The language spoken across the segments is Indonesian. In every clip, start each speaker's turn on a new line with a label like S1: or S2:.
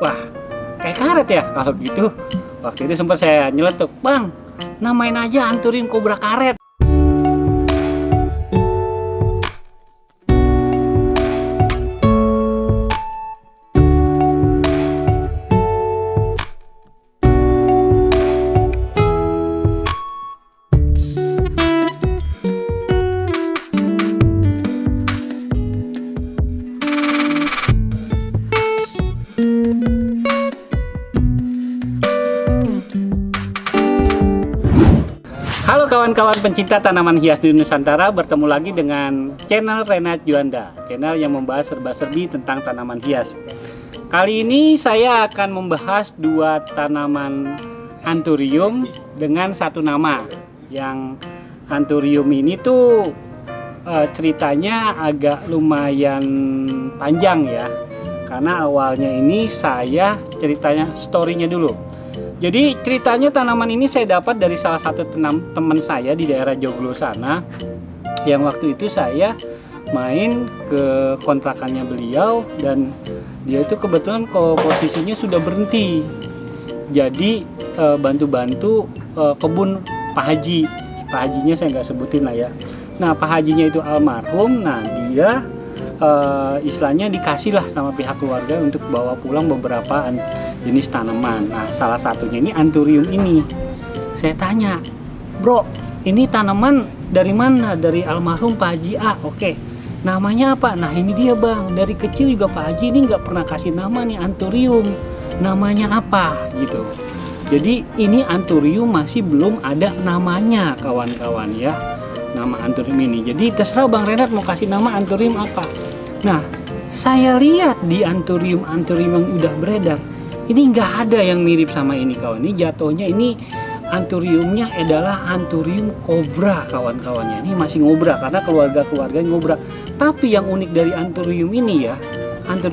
S1: Wah, kayak karet ya kalau gitu. Waktu itu sempat saya nyeletuk, "Bang, namain aja Anthurium kobra karet." Halo kawan-kawan pencinta tanaman hias di Nusantara, bertemu lagi dengan channel Renat Juanda, channel yang membahas serba-serbi tentang tanaman hias. Kali ini saya akan membahas dua tanaman Anthurium dengan satu nama. Yang Anthurium ini tuh ceritanya agak lumayan panjang ya, karena awalnya ini saya ceritanya story-nya dulu. Jadi ceritanya tanaman ini saya dapat dari salah satu teman saya di daerah Joglo sana, yang waktu itu saya main ke kontrakannya beliau, dan dia itu kebetulan posisinya sudah berhenti. Jadi bantu-bantu kebun Pak Haji. Pak Hajinya saya nggak sebutin lah ya. Nah, Pak Hajinya itu almarhum. Nah, dia istilahnya dikasih lah sama pihak keluarga untuk bawa pulang beberapa jenis tanaman. Nah, salah satunya ini Anthurium ini. Saya tanya, "Bro, ini tanaman dari mana?" "Dari almarhum Pak Haji A." "Oke, namanya apa?" "Nah, ini dia Bang, dari kecil juga Pak Haji ini nggak pernah kasih nama nih Anthurium. Namanya apa?" Gitu. Jadi ini Anthurium masih belum ada namanya kawan-kawan ya, nama Anthurium ini. Jadi terserah Bang Renat mau kasih nama Anthurium apa. Nah, saya lihat di Anthurium yang udah beredar, ini nggak ada yang mirip sama ini kawan. Ini jatuhnya ini Anthuriumnya adalah Anthurium kobra kawan-kawannya. Ini masih ngobra karena keluarga-keluarganya ngobra. Tapi yang unik dari Anthurium ini ya,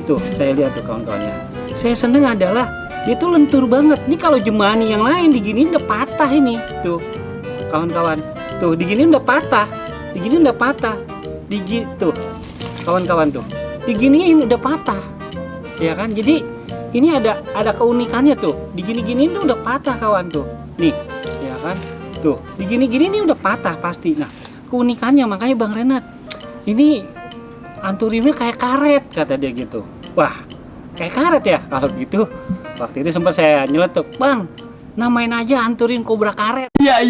S1: tuh saya lihat tuh kawan-kawannya. Saya seneng adalah dia tuh lentur banget. Ini kalau jemani yang lain digini udah patah ini. Tuh kawan-kawan. Tuh digini udah patah. Digini udah patah. Tuh kawan-kawan tuh. Diginiin udah patah. Ya kan? Jadi ini ada keunikannya tuh. Digini-gini tuh udah patah kawan tuh. Nih, ya kan? Tuh, digini-gini ini udah patah pasti. Nah, keunikannya makanya Bang Renat, ini Anthuriumnya kayak karet kata dia gitu. Wah, kayak karet ya kalau gitu. Waktu itu sempat saya nyeletuk, "Bang, namain aja Anthurium kobra karet." Iya.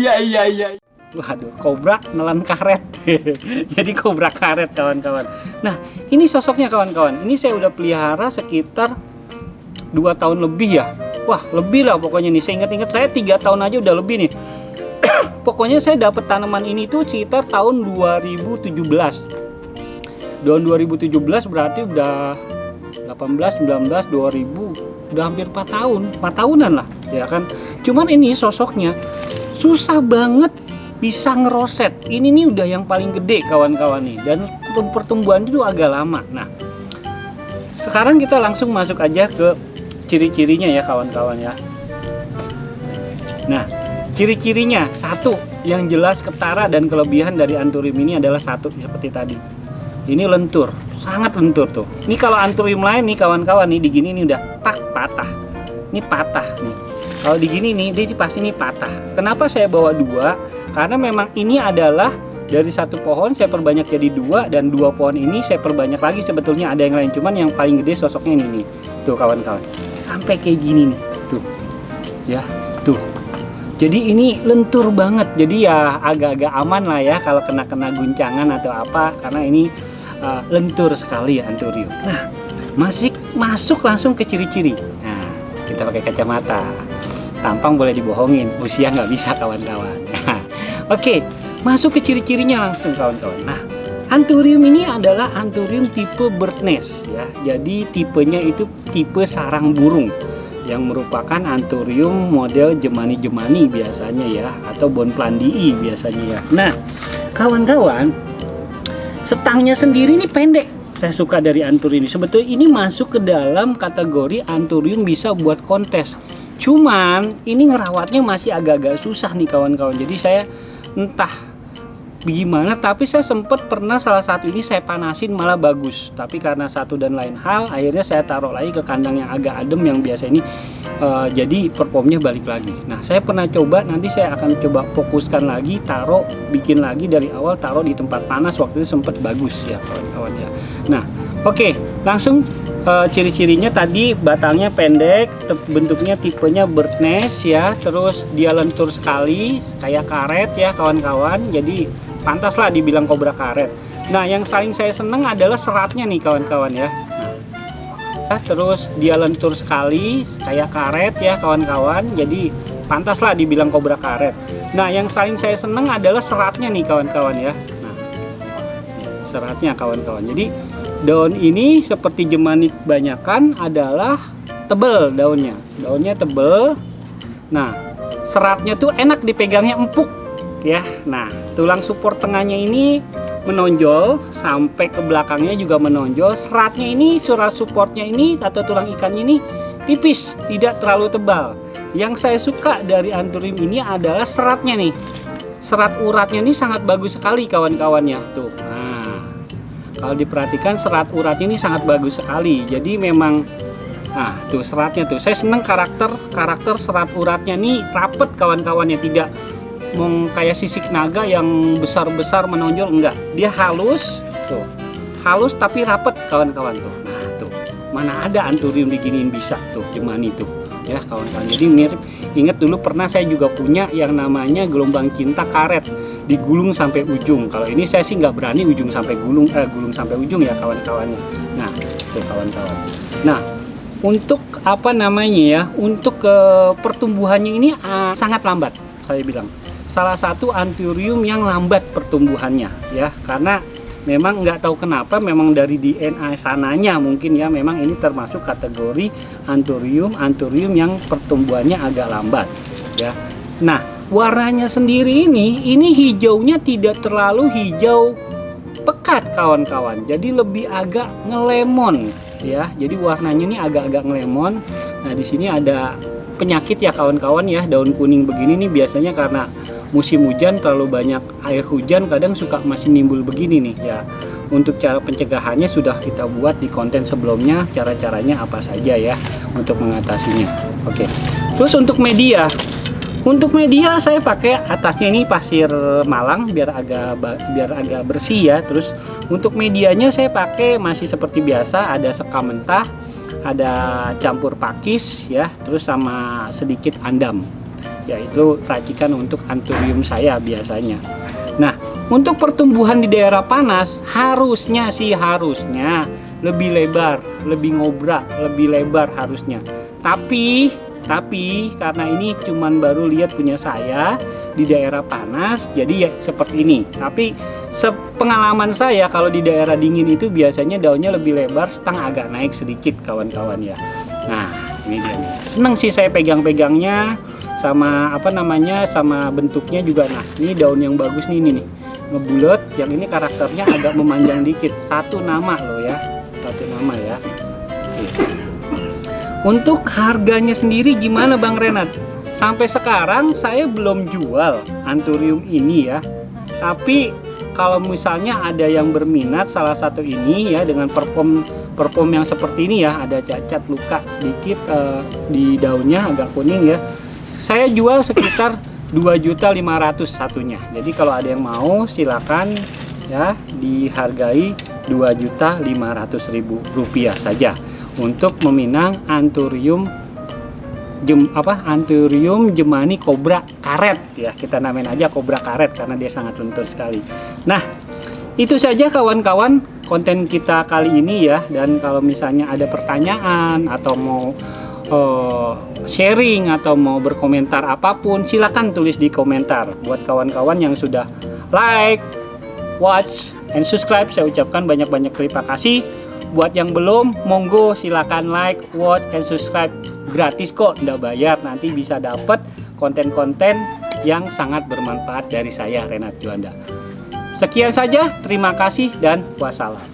S1: Waduh, kobra nelan karet. Jadi kobra karet kawan-kawan. Nah, ini sosoknya kawan-kawan. Ini saya udah pelihara sekitar 2 tahun lebih ya. Wah, lebih lah pokoknya nih. Saya ingat-ingat saya 3 tahun aja udah lebih nih. Pokoknya saya dapat tanaman ini tuh sekitar tahun 2017. Tahun 2017 berarti udah 18, 19, 2000, udah hampir 4 tahun. 4 tahunan lah, ya kan. Cuman ini sosoknya susah banget bisa ngeroset. Ini nih udah yang paling gede kawan-kawan nih, dan pertumbuhan itu agak lama. Nah, sekarang kita langsung masuk aja ke ciri-cirinya ya kawan-kawan ya. Nah, ciri-cirinya satu yang jelas ketara dan kelebihan dari Anthurium ini adalah satu seperti tadi. Ini lentur, sangat lentur tuh. Ini kalau Anthurium lain nih kawan-kawan nih digini nih udah patah. Ini patah nih. Kalau digini nih dia pasti nih patah. Kenapa saya bawa dua? Karena memang ini adalah dari satu pohon saya perbanyak jadi 2, dan 2 pohon ini saya perbanyak lagi sebetulnya ada yang lain, cuman yang paling gede sosoknya ini nih. Tuh kawan-kawan. Sampai kayak gini nih. Tuh. Ya, tuh. Jadi ini lentur banget. Jadi ya agak-agak aman lah ya kalau kena guncangan atau apa, karena ini lentur sekali ya Anthurium. Nah, masuk langsung ke ciri-ciri. Nah, kita pakai kacamata. Tampang boleh dibohongin, usia nggak bisa kawan-kawan. Oke, masuk ke ciri-cirinya langsung kawan-kawan. Nah, Anthurium ini adalah Anthurium tipe bird nest ya. Jadi tipenya itu tipe sarang burung, yang merupakan Anthurium model jemani-jemani biasanya ya, atau Bonplandii biasanya ya. Nah, kawan-kawan, setangnya sendiri ini pendek. Saya suka dari Anthurium ini. Sebetulnya ini masuk ke dalam kategori Anthurium bisa buat kontes. Cuman ini ngerawatnya masih agak-agak susah nih kawan-kawan. Jadi saya entah gimana, tapi saya sempat pernah salah satu ini saya panasin malah bagus, tapi karena satu dan lain hal akhirnya saya taruh lagi ke kandang yang agak adem yang biasa ini, jadi performnya balik lagi. Nah saya pernah coba, nanti saya akan coba fokuskan lagi, taruh bikin lagi dari awal, taruh di tempat panas, waktu itu sempat bagus ya kawan-kawan ya. Nah oke, langsung ciri-cirinya tadi batangnya pendek, bentuknya tipenya bird nest ya, terus dia lentur sekali kayak karet ya kawan-kawan, jadi pantas lah dibilang kobra karet. Nah yang paling saya seneng adalah seratnya nih kawan-kawan ya. Nah, terus dia lentur sekali kayak karet ya kawan-kawan, jadi pantas lah dibilang kobra karet. Nah yang paling saya seneng adalah seratnya nih kawan-kawan ya. Nah, seratnya kawan-kawan, jadi daun ini seperti jemani kebanyakan adalah tebel daunnya tebel. Nah seratnya tuh enak dipegangnya, empuk ya. Nah tulang support tengahnya ini menonjol sampai ke belakangnya juga menonjol. Seratnya ini, surat supportnya ini atau tulang ikannya ini tipis, tidak terlalu tebal. Yang saya suka dari Anthurium ini adalah seratnya nih, serat uratnya ini sangat bagus sekali kawan-kawannya tuh. Kalau diperhatikan serat uratnya ini sangat bagus sekali. Jadi memang, nah tuh seratnya tuh, saya seneng karakter serat uratnya nih rapet kawan-kawannya, tidak kayak sisik naga yang besar-besar menonjol, enggak. Dia halus tuh, halus tapi rapet kawan-kawan tuh. Nah tuh, mana ada Anthurium diginiin bisa tuh jemani tuh ya kawan-kawan. Jadi mirip, ingat dulu pernah saya juga punya yang namanya gelombang cinta karet, digulung sampai ujung. Kalau ini saya sih nggak berani ujung sampai gulung sampai ujung ya kawan-kawannya. Nah tuh kawan-kawan. Nah untuk apa namanya ya, untuk pertumbuhannya ini sangat lambat, saya bilang salah satu Anthurium yang lambat pertumbuhannya ya, karena memang nggak tahu kenapa, memang dari DNA sananya mungkin ya, memang ini termasuk kategori Anthurium yang pertumbuhannya agak lambat ya. Nah warnanya sendiri ini hijaunya tidak terlalu hijau pekat kawan-kawan, jadi lebih agak ngelemon ya, jadi warnanya ini agak-agak ngelemon. Nah di sini ada penyakit ya kawan-kawan ya, daun kuning begini nih biasanya karena musim hujan, terlalu banyak air hujan kadang suka masih nimbul begini nih ya. Untuk cara pencegahannya sudah kita buat di konten sebelumnya, cara-caranya apa saja ya untuk mengatasinya. Oke. Terus untuk media saya pakai atasnya ini pasir malang biar agak bersih ya. Terus untuk medianya saya pakai masih seperti biasa, ada sekam mentah, ada campur pakis ya, terus sama sedikit andam. Yaitu racikan untuk Anthurium saya biasanya. Nah untuk pertumbuhan di daerah panas harusnya lebih lebar, lebih ngobrak, lebih lebar harusnya. Tapi karena ini cuman baru lihat punya saya di daerah panas, jadi ya seperti ini. Tapi sepengalaman saya kalau di daerah dingin itu biasanya daunnya lebih lebar, stang agak naik sedikit kawan-kawan ya. Nah ini dia nih, seneng sih saya pegang-pegangnya, sama apa namanya, sama bentuknya juga. Nah ini daun yang bagus nih, ini nih ngebulet, yang ini karakternya agak memanjang dikit, satu nama loh ya, satu nama ya. Untuk harganya sendiri gimana Bang Renat? Sampai sekarang saya belum jual Anthurium ini ya, tapi kalau misalnya ada yang berminat salah satu ini ya, dengan perform yang seperti ini ya, ada cacat luka dikit di daunnya agak kuning ya, saya jual sekitar 2.500.000 satunya. Jadi kalau ada yang mau silakan ya, dihargai 2.500.000 rupiah saja untuk meminang Anthurium jemani kobra karet ya, kita namain aja kobra karet karena dia sangat lentur sekali. Nah itu saja kawan-kawan konten kita kali ini ya, dan kalau misalnya ada pertanyaan atau mau sharing atau mau berkomentar apapun, silakan tulis di komentar. Buat kawan-kawan yang sudah like, watch, and subscribe, saya ucapkan banyak-banyak terima kasih. Buat yang belum, monggo silakan like, watch, and subscribe, gratis kok, nggak bayar. Nanti bisa dapat konten-konten yang sangat bermanfaat dari saya, Renat Juanda. Sekian saja, terima kasih dan wassalam.